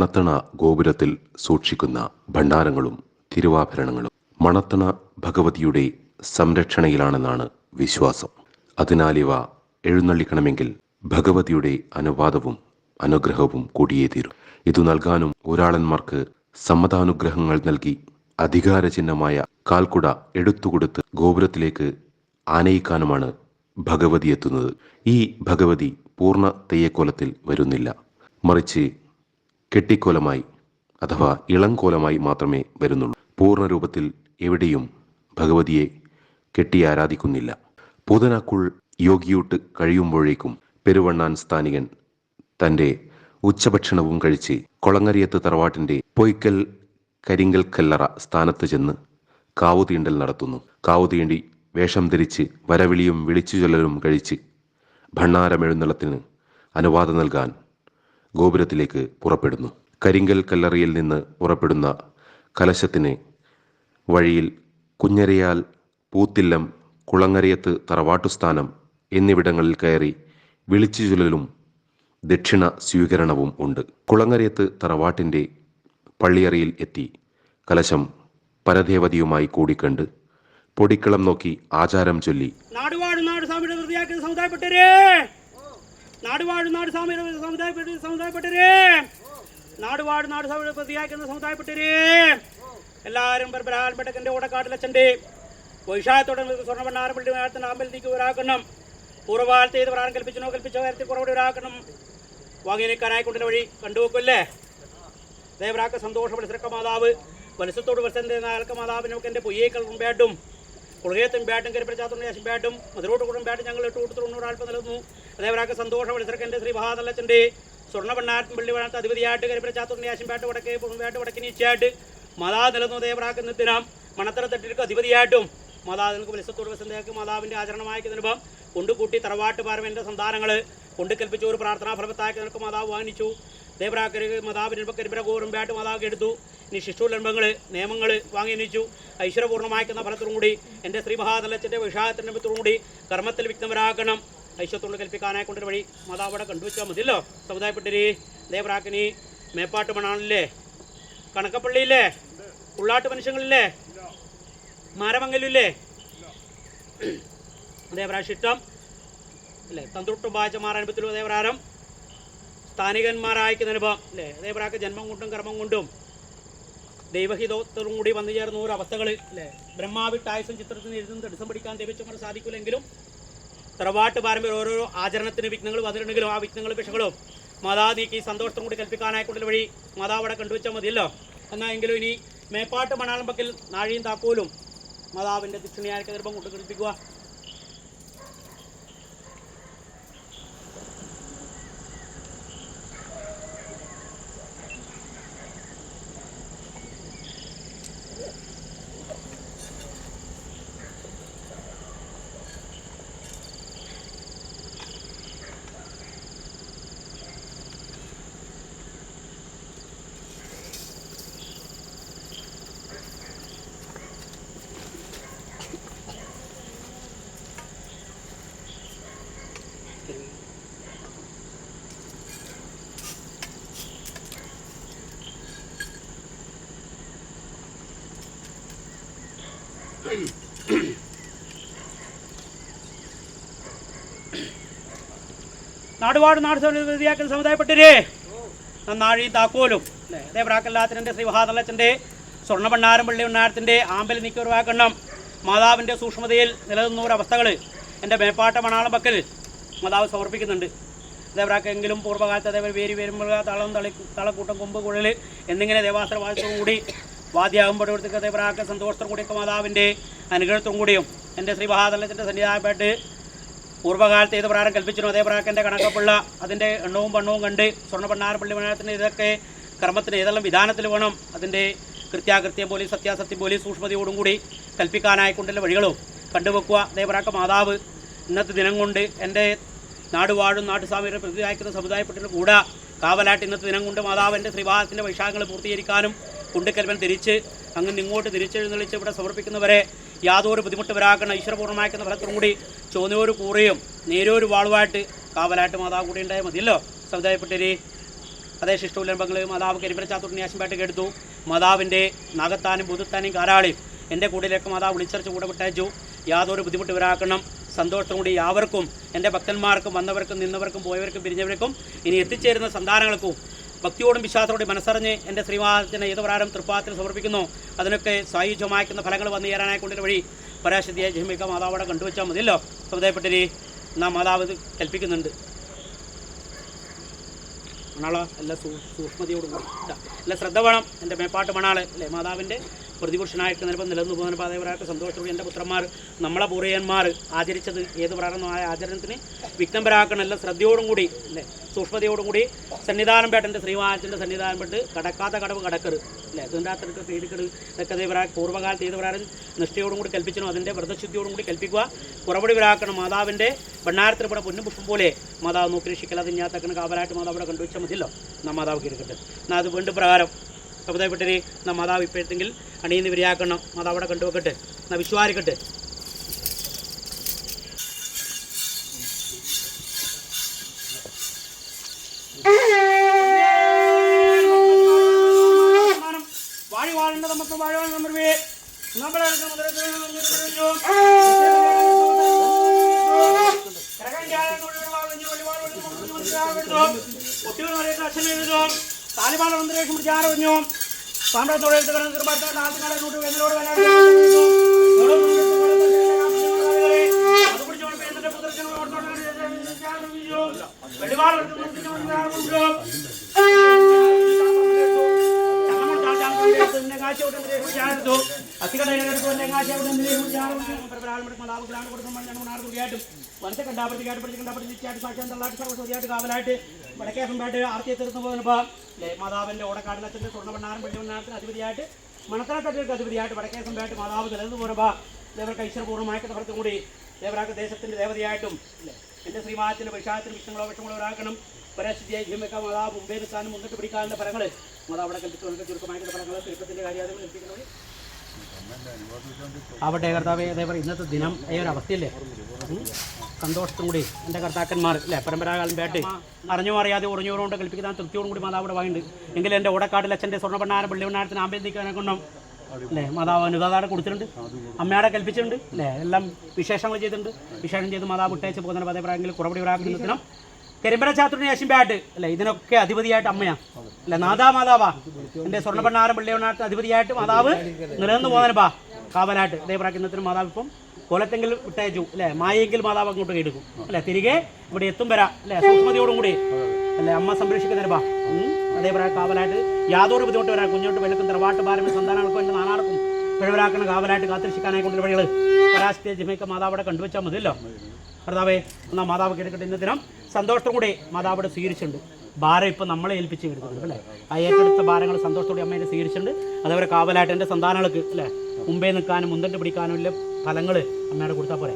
മണത്തണ ഗോപുരത്തിൽ സൂക്ഷിക്കുന്ന ഭണ്ഡാരങ്ങളും തിരുവാഭരണങ്ങളും മണത്തണ ഭഗവതിയുടെ സംരക്ഷണയിലാണെന്നാണ് വിശ്വാസം. അതിനാലിവ എഴുന്നള്ളിക്കണമെങ്കിൽ ഭഗവതിയുടെ അനുവാദവും അനുഗ്രഹവും കൂടിയേ തീരും. ഇതു നൽകാനും ഊരാളന്മാർക്ക് സമ്മതാനുഗ്രഹങ്ങൾ നൽകി അധികാരചിഹ്നമായ കാൽക്കുട എടുത്തുകൊടുത്ത് ഗോപുരത്തിലേക്ക് ആനയിക്കാനുമാണ് ഭഗവതി എത്തുന്നത്. ഈ ഭഗവതി പൂർണ്ണ തെയ്യക്കോലത്തിൽ വരുന്നില്ല, മറിച്ച് കെട്ടിക്കോലമായി അഥവാ ഇളങ്കോലമായി മാത്രമേ വരുന്നുള്ളൂ. പൂർണ്ണരൂപത്തിൽ എവിടെയും ഭഗവതിയെ കെട്ടി ആരാധിക്കുന്നില്ല. പൂതനാക്കുൾ യോഗിയൂട്ട് കഴിയുമ്പോഴേക്കും പെരുവണ്ണാൻ സ്ഥാനികൻ തൻ്റെ ഉച്ചഭക്ഷണവും കഴിച്ച് കൊളങ്ങരിയത്ത് തറവാട്ടിൻ്റെ പൊയ്ക്കൽ കരിങ്കൽ കല്ലറ സ്ഥാനത്ത് ചെന്ന് കാവുതീണ്ടൽ നടത്തുന്നു. കാവുതീണ്ടി വേഷം ധരിച്ച് വരവിളിയും വിളിച്ചു ചൊല്ലലും കഴിച്ച് ഭണ്ണാരമെഴുന്നള്ളത്തിന് അനുവാദം നൽകാൻ ഗോപുരത്തിലേക്ക് പുറപ്പെടുന്നു. കരിങ്കൽ കല്ലറയിൽ നിന്ന് പുറപ്പെടുന്ന കലശത്തിന് വഴിയിൽ കുഞ്ഞരയാൽ, പൂത്തില്ലം, കുളങ്ങരയത്ത് തറവാട്ടുസ്ഥാനം എന്നിവിടങ്ങളിൽ കയറി വിളിച്ചു ചൊല്ലലും ദക്ഷിണ സ്വീകരണവും ഉണ്ട്. കുളങ്ങരയത്ത് തറവാട്ടിൻ്റെ പള്ളിയറയിൽ എത്തി കലശം പരദേവതയുമായി കൂടിക്കണ്ട് പൊടിക്കളം നോക്കി ആചാരം ചൊല്ലി എല്ലാവരും പരമ്പരാൽപ്പെട്ടെന്റെ ഓടക്കാട്ടിലച്ഛൻ്റെ വൈഷായത്തോടെ സ്വർണ്ണ പള്ളി അമ്പലത്തേക്ക് ഒരാക്കണം. പൂർവ്വകാലത്ത് ചെയ്ത് പ്രാരം കൽപ്പിച്ചോ കാര്യത്തിൽ കുറവിടെ ഒരാക്കണം. വാങ്ങിനിക്കാനായിക്കൊണ്ടിന്റെ വഴി കണ്ടുവെക്കല്ലേ. ദേവരാക്ക സന്തോഷ മത്സരക്ക മാതാവ് വത്സത്തോട് വത്സന്റെ നാൽക്ക മാതാവിനൊക്കെ എൻ്റെ പൊയ്യേക്കൾ മുമ്പായിട്ടും കുളകയത്തും ബാട്ടും കരിപ്പച്ചാത്തും ശേഷം ബാട്ടും മധുരോട്ട് കൂടും ബാട്ടും ഞങ്ങൾ 8 ആൽപ്പം നൽകുന്നു. അതേവരാക്ക സന്തോഷ മത്സരക്ക എൻ്റെ ശ്രീ മഹാതല്ലച്ചൻ്റെ സ്വർണ്ണ ഭണ്ണാരത്തും പള്ളി വഴത്ത് അധിപതിയായിട്ട് കരിപ്പച്ചാത്തും ശേഷം ബാട്ട് വടക്കേ ബാട്ട് വടക്കിനീച്ചയായിട്ട് മാതാ നൽകുന്നു. ദേവരാക്ക നിത്തിനാം മണത്തറ തട്ടിற்கு അധിപതിയായിട്ടും മാതാവ് നിങ്ങൾക്ക് വത്സത്തോട് വത്സന്തേക്ക് മാതാവിൻ്റെ ആചരണമായിരിക്കുന്ന അനുഭവം കൊണ്ടുകൂട്ടി തറവാട്ട് പാരമ്പര്യ സന്താനങ്ങൾ കൊണ്ടുകൽപ്പിച്ച ഒരു പ്രാർത്ഥനാ ഫലവത്താക്കി നിനക്ക് മാതാവ് വാങ്ങിച്ചു. ദേവരാക്കര് മാതാവിന് കരിമ്പരകൂറും ബാട്ട് മാതാവ് എടുത്തു. ഇനി ശിശുലംബങ്ങൾ നിയമങ്ങൾ വാങ്ങി അണിയിച്ചു. ഐശ്വര്യപൂർണ്ണമാക്കുന്ന ഫലത്തോടും കൂടി എൻ്റെ ശ്രീ മഹാതലച്ചൻ്റെ വിഷാദത്തിൻ്റെ ബന്ധത്തോടും കൂടി കർമ്മത്തിൽ വിഘ്നവരാക്കണം. ഐശ്വര്യത്തോട് കൽപ്പിക്കാനായി കൊണ്ടൊരു വഴി മാതാവ് അവിടെ കണ്ടുവച്ചാൽ മതിയല്ലോ. സമുദായപ്പെട്ടിരി ദേവരാക്കിനി മേപ്പാട്ട് മണാളില്ലേ, കണക്കപ്പള്ളിയില്ലേ, ഉള്ളാട്ട് മനുഷ്യങ്ങളില്ലേ, മാരമംഗലില്ലേ, ദേവരാശിഷ്ടം അല്ലേ, തന്ത്രുട്ടും വായിച്ചമാർ അനുഭവത്തിലും ദേവരാരം സ്ഥാനികന്മാരായിരിക്കുന്ന അനുഭവം അല്ലേ. ദേവരാക്ക് ജന്മം കൊണ്ടും കർമ്മം കൊണ്ടും ദൈവഹിതോത്തരും കൂടി വന്നു ചേർന്ന ഓരോ അവസ്ഥകൾ അല്ലേ. ബ്രഹ്മാവിട്ടായസം ചിത്രത്തിന് എഴുതുന്നത് എടുസം പഠിക്കാൻ ദൈവച്ചമാർ സാധിക്കില്ലെങ്കിലും തറവാട്ട് പാരമ്പര്യം ഓരോരോ ആചരണത്തിന് വിഘ്നങ്ങൾ വന്നിട്ടുണ്ടെങ്കിലും ആ വിഘ്നങ്ങളും വിഷങ്ങളും മാതാവ് നീക്കി സന്തോഷത്തും കൂടി കൽപ്പിക്കാനായിക്കൊണ്ടൊരു വഴി മാതാവ് അവിടെ കണ്ടുവച്ചാൽ മതിയല്ലോ. എന്നായെങ്കിലും ഇനി മേപ്പാട്ട് മണാളമ്പക്കിൽ നാഴിയും താക്കോലും മാതാവിൻ്റെ ദക്ഷിണയായിരിക്കുന്ന ഗർഭം കൊണ്ട് കൽപ്പിക്കുക. നാടുവാട് നാട് വ്യതിയാക്കൽ സമുദായപ്പെട്ടരേ നന്നാഴി താക്കോലും അല്ലേ. ദേവരാക്കല്ലാത്തിൻ്റെ ശ്രീ മഹാതലച്ചൻ്റെ സ്വർണ്ണ ഭണ്ണാരം പള്ളി ഉണ്ണാരത്തിൻ്റെ ആമ്പൽ നീക്കി ഒഴിവാക്കണം. മാതാവിൻ്റെ സൂക്ഷ്മതയിൽ നിലനിന്നൊരവസ്ഥകൾ എൻ്റെ മേപ്പാട്ട മണാളം പക്കൽ മാതാവ് സമർപ്പിക്കുന്നുണ്ട്. ദേവരാക്കെങ്കിലും പൂർവ്വകാലത്ത് അതേപോലെ വേരി വരുമ്പോൾ തളക്കൂട്ടം കൊമ്പ് കുഴൽ എന്നിങ്ങനെ ദേവാസ്ത്ര വാദ്യത്തോടും കൂടി വാദ്യാകുമ്പോഴത്തേക്ക് ദേവരാക്ക സന്തോഷത്തോടും കൂടിയൊക്കെ മാതാവിൻ്റെ അനുഗ്രഹത്തോടും കൂടിയും എൻ്റെ ശ്രീ മഹാതലത്തിൻ്റെ സന്നിധാനമായിട്ട് പൂർവ്വകാലത്ത് ഏത് പ്രാരം കൽപ്പിച്ചിരുന്നു അതേ പ്രാക്കൻ്റെ കണക്കപ്പുള്ള അതിൻ്റെ എണ്ണവും പണ്ണവും കണ്ട് സ്വർണ്ണ ഭണ്ണാര പള്ളി മണത്തിന് ഇതൊക്കെ കർമ്മത്തിന് ഏതെല്ലാം വിധാനത്തിൽ വേണം അതിൻ്റെ കൃത്യാകൃത്യം പോലെ സത്യാസത്യം പോലെ സൂക്ഷ്മതയോടും കൂടി കൽപ്പിക്കാനായിക്കൊണ്ടുള്ള വഴികളും കണ്ടുവെക്കുക. ദേവരാക്ക മാതാവ് ഇന്നത്തെ ദിനം കൊണ്ട് എൻ്റെ നാടുവാഴും നാട്ടുസ്വാമിയുടെ പ്രതിയായിരിക്കുന്ന സമുദായപ്പെട്ടിട്ട് കൂടെ കാവലാട്ട് ഇന്നത്തെ ദിനം കൊണ്ട് മാതാവിൻ്റെ ശ്രീവാഹത്തിൻ്റെ വൈശാഖങ്ങൾ പൂർത്തീകരിക്കാനും കുണ്ടുക്കൽവൻ തിരിച്ച് അങ്ങനെ ഇങ്ങോട്ട് തിരിച്ചെഴുന്നള്ളിച്ച് ഇവിടെ സമർപ്പിക്കുന്നവരെ യാതൊരു ബുദ്ധിമുട്ട് വരാക്കുന്ന ഈശ്വരപൂർണ്ണമാക്കുന്ന ഫലത്തോടും കൂടി ചോന്നൊരു കൂറയും നേരൊരു വാളുമായിട്ട് കാവലാട്ട് മാതാവ് കൂടി ഉണ്ടായാൽ മതിയല്ലോ. സമുദായപ്പെട്ടേരി അതേ ശിഷ്ടൂലംബങ്ങൾ മാതാവ് കരിമ്പരച്ചാത്തൂരിനെ ആശംപാട്ട് എടുത്തു. മാതാവിൻ്റെ നാഗത്താനും ബുദ്ധത്താനും കാരാളിയും എൻ്റെ കൂടിലേക്ക് മാതാവ് വിളിച്ചറിച്ച് കൂടെ വിട്ടയച്ചു. യാതൊരു ബുദ്ധിമുട്ട് ഇവരാക്കണം. സന്തോഷം കൂടി യാവർക്കും, എൻ്റെ ഭക്തന്മാർക്കും, വന്നവർക്കും, നിന്നവർക്കും, പോയവർക്കും, പിരിഞ്ഞവർക്കും, ഇനി എത്തിച്ചേരുന്ന സന്താനങ്ങൾക്കും ഭക്തിയോടും വിശ്വാസത്തോടും മനസ്സറിഞ്ഞ് എൻ്റെ ശ്രീവാസത്തിന് ഏത് പ്രകാരം തൃപ്പാദത്തിൽ സമർപ്പിക്കുന്നു അതിനൊക്കെ സായുജ്യമാക്കുന്ന ഫലങ്ങൾ വന്നു ചേരാനായിക്കൊണ്ടൊരു വഴി പരാശക്തിയെ ജന്മിക്ക മാതാവോടെ കണ്ടുവച്ചാൽ മതിയല്ലോ. ശ്രദ്ധയപ്പെട്ടിരി നാം മാതാവ് ഇത് കൽപ്പിക്കുന്നുണ്ട്. മണാളോ എല്ലാ സൂക്ഷ്മതയോടും കൂടി എല്ലാ ശ്രദ്ധ വേണം. എൻ്റെ മേപ്പാട്ട് മണാള് അല്ലേ മാതാവിൻ്റെ പ്രതിപുരുഷനായിട്ട് നിലപ്പം നിലനിന്ന് പോകുന്ന പാതവരായിട്ട് സന്തോഷത്തോടെ എൻ്റെ പുത്രന്മാർ നമ്മളെ പൂർവ്വയന്മാർ ആചരിച്ചത് ഏത് പ്രാരംഭമായ ആചരണത്തിന് വിഘ്നം വരാക്കണം. എല്ലാം ശ്രദ്ധയോടും കൂടി അല്ലേ സൂക്ഷ്മതയോടും കൂടി സന്നിധാനം പേട്ട എൻ്റെ ശ്രീവാചൻ്റെ സന്നിധാനം പെട്ട് കടക്കാത്ത കടവ് കടക്കരുത് അല്ലേ ഇതിൻ്റെ പേടിക്കട് ഇതൊക്കെ അതേപോലെ പൂർവ്വകാലത്ത് ഏത് പ്രാരം നിഷ്ഠയോടും കൂടി കൽപ്പിച്ചനോ അതിൻ്റെ വ്രതശുദ്ധിയോടും കൂടി കൽപ്പിക്കുക. കുറപടി വരാക്കണം. മാതാവിൻ്റെ ഭണ്ണാരത്തിൽപ്പെടെ പൊന്നുപുഷ്പം പോലെ മാതാവ് നോക്കി രക്ഷിക്കല തിഞ്ഞാത്തക്കണ് കാവലായിട്ട് മാതാവിടെ കണ്ടുവച്ചാൽ മതിയല്ലോ. നാം മാതാവ് കീഴക്കട്ടെ. എന്നാൽ അത് വീണ്ടും പ്രകാരം കവിതപ്പെട്ടേ നാം മാതാവ് ഇപ്പോഴത്തെങ്കിൽ അണിയുന്ന വിരിയാക്കണം. മാതാവിടെ കണ്ടുവെക്കട്ടെ. എന്നാൽ വിശ്വാരിക്കട്ടെ. വാഴി വാഴേണ്ട നമുക്ക് വാഴ താലിബാൻ അന്തരീക്ഷം വിചാരഞ്ഞു സാമ്രാജ്യത്തോടെ കാവലായിട്ട് വടക്കേസമ്പായിട്ട് ആർത്തിയെ തീർന്നു പോകുന്നപ്പോൾ മാതാവിൻ്റെ ഓടക്കാടിൽ അച്ഛൻ്റെ സ്വർണ്ണഭണ്ണാരം വെള്ളിഭണ്ണാരത്തിന് അധിപതിയായിട്ട് മണത്തറക്കട്ടികൾക്ക് അധിപതിയായിട്ട് വടക്കേസമ്പായിട്ട് മാതാവ് നിലനിന്ന് പോകുമ്പോൾ ദേവർക്ക് ഐശ്വര്യപൂർണ്ണമായിട്ട് തകർത്തും കൂടി ദേവരാക്ക് ദേശത്തിൻ്റെ ദേവതയായിട്ടും എൻ്റെ ശ്രീമാനത്തിൻ്റെ വിഷായത്തിന് വിഷങ്ങളോ വിഷങ്ങളോ ഒരാക്കണം. പരാശുദ്ധിയായി ജീവക്കാൻ മാതാവ് മുമ്പേ നിൽക്കാനും മുന്നിട്ട് പിടിക്കാനുള്ള ഫലങ്ങൾ മാതാവ് അവിടെ കൽപ്പിച്ചു നമുക്ക് ചുരുക്കമായിട്ടുള്ള ഫലങ്ങൾ തിരുപ്പത്തിൻ്റെ കാര്യാതങ്ങൾ കൽപ്പിക്കുന്നത് ആവട്ടെ കർത്താവേ. അതേപോലെ ഇന്നത്തെ ദിനം ഈ ഒരു അവസ്ഥയില്ലേ സന്തോഷത്തും കൂടി എൻ്റെ കർത്താക്കന്മാർ അല്ലേ പരമ്പരാകാലം പേട്ട് അറിഞ്ഞോ അറിയാതെ ഉറഞ്ഞോറുകൊണ്ട് കൽപ്പിക്കുന്ന തൃപ്തിയോടും കൂടി മാതാവിടെ വാങ്ങിണ്ട്. എങ്കിലും എൻ്റെ ഓടക്കാട്ടിൽ അച്ഛൻ്റെ സ്വർണ്ണഭണ്ണാരം വെള്ളിഭണ്ണാരത്തിന് ആമ്പേദിക്കാനെ കൊണ്ടും അല്ലേ മാതാവ് അനുദാതാടെ കൊടുത്തിട്ടുണ്ട്. അമ്മയാടെ കൽപ്പിച്ചിട്ടുണ്ട് അല്ലേ എല്ലാം വിശേഷങ്ങൾ ചെയ്തിട്ടുണ്ട്. വിശേഷം ചെയ്ത് മാതാവ് വിട്ടയച്ച് പോകുന്ന പതേപ്രായെങ്കിൽ കുറപടി ഒരാക്കുന്നതിനും കരിമ്പരച്ചാത്തൂരിനെ യശിമ്പാട്ട് അല്ലേ ഇതിനൊക്കെ അധിപതിയായിട്ട് അമ്മയാണ് അല്ലേ നാദാ മാതാവാ. എൻ്റെ സ്വർണ്ണഭണ്ണാരം വെള്ളിഭണ്ണാരത്തിന് അധിപതിയായിട്ട് മാതാവ് നിലനിന്ന് പോകുന്നതിനുപാ കാവലായിട്ട് അതേപ്രാക്കുന്നതിനും മാതാവ് ഇപ്പം കൊലത്തെങ്കിൽ വിട്ടയച്ചു അല്ലേ മായെങ്കിൽ മാതാവ് അങ്ങോട്ട് എടുക്കും അല്ലേ തിരികെ ഇവിടെ എത്തും വരാം അല്ലേ സൂക്ഷ്മതയോടും കൂടി അല്ലേ അമ്മ സംരക്ഷിക്കുന്നതിനുപാ അതേപോലെ കാവലായിട്ട് യാതൊരു ബുദ്ധിമുട്ട് വരാം. കുഞ്ഞോട്ട് വെളുക്കും തറവാട്ട് ഭാരം സന്താനങ്ങൾക്കും എൻ്റെ നാനാർക്കും പിഴവരാക്കണം കാവലായിട്ട് കാത്തിരക്ഷിക്കാനായി കൊണ്ടൊരു വഴികൾ പരാശക്തിയെ ജിമ്മയ്ക്ക് മാതാവിടെ കണ്ടുവച്ചാൽ മതിയല്ലോ. കർത്താവേ എന്നാൽ മാതാവ് കേൾക്കട്ടെ. ഇന്ന ദിനം സന്തോഷത്തോടു കൂടി മാതാവിടെ സ്വീകരിച്ചിട്ടുണ്ട്. ഭാരം ഇപ്പം നമ്മളെ ഏൽപ്പിച്ച് വരുന്നുണ്ട് അല്ലേ ആ ഏറ്റെടുത്ത ഭാരങ്ങൾ സന്തോഷത്തോടെ അമ്മയെ സ്വീകരിച്ചിട്ടുണ്ട്. അതേപോലെ കാവലായിട്ട് എൻ്റെ സന്താനങ്ങൾക്ക് അല്ലേ മുമ്പേ നിൽക്കാനും മുന്നിട്ട് പിടിക്കാനും ഇല്ല ഫലങ്ങൾ അമ്മയുടെ കൊടുത്താൽ പോരെ.